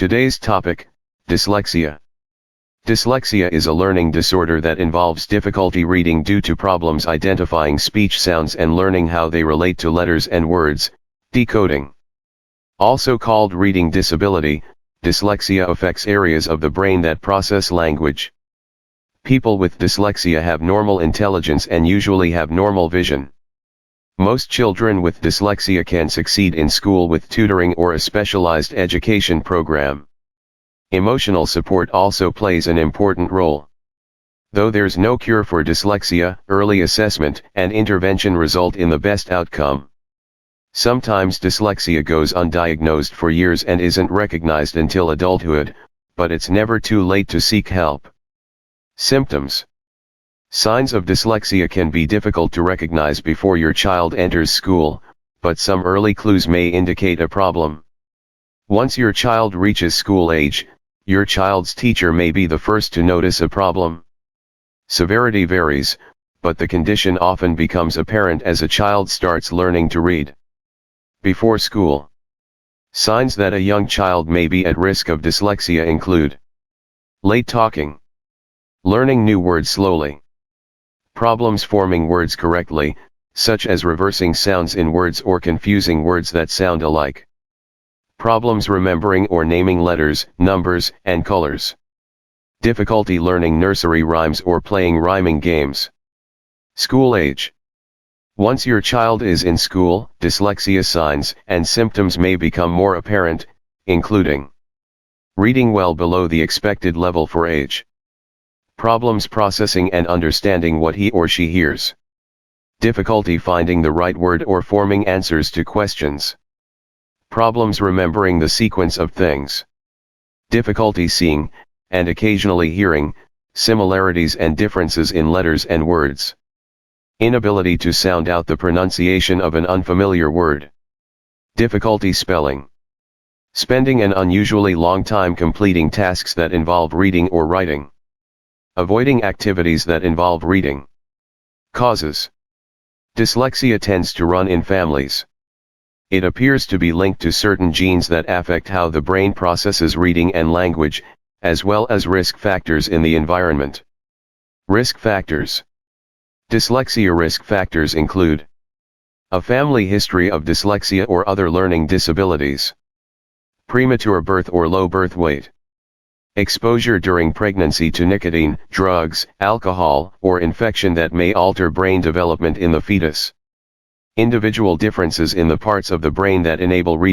Today's topic, dyslexia. Dyslexia is a learning disorder that involves difficulty reading due to problems identifying speech sounds and learning how they relate to letters and words, decoding. Also called reading disability, dyslexia affects areas of the brain that process language. People with dyslexia have normal intelligence and usually have normal vision. Most children with dyslexia can succeed in school with tutoring or a specialized education program. Emotional support also plays an important role. Though there's no cure for dyslexia, early assessment and intervention result in the best outcome. Sometimes dyslexia goes undiagnosed for years and isn't recognized until adulthood, but it's never too late to seek help. Symptoms. Signs of dyslexia can be difficult to recognize before your child enters school, but some early clues may indicate a problem. Once your child reaches school age, your child's teacher may be the first to notice a problem. Severity varies, but the condition often becomes apparent as a child starts learning to read. Before school. Signs that a young child may be at risk of dyslexia include late talking, learning new words slowly, problems forming words correctly, such as reversing sounds in words or confusing words that sound alike, problems remembering or naming letters, numbers, and colors, difficulty learning nursery rhymes or playing rhyming games. School age. Once your child is in school, dyslexia signs and symptoms may become more apparent, including reading well below the expected level for age, problems processing and understanding what he or she hears, difficulty finding the right word or forming answers to questions, problems remembering the sequence of things, difficulty seeing, and occasionally hearing, similarities and differences in letters and words, inability to sound out the pronunciation of an unfamiliar word, difficulty spelling, spending an unusually long time completing tasks that involve reading or writing, avoiding activities that involve reading. Causes. Dyslexia tends to run in families. It appears to be linked to certain genes that affect how the brain processes reading and language, as well as risk factors in the environment. Risk factors. Dyslexia risk factors include a family history of dyslexia or other learning disabilities, premature birth or low birth weight, exposure during pregnancy to nicotine, drugs, alcohol, or infection that may alter brain development in the fetus, individual differences in the parts of the brain that enable reading.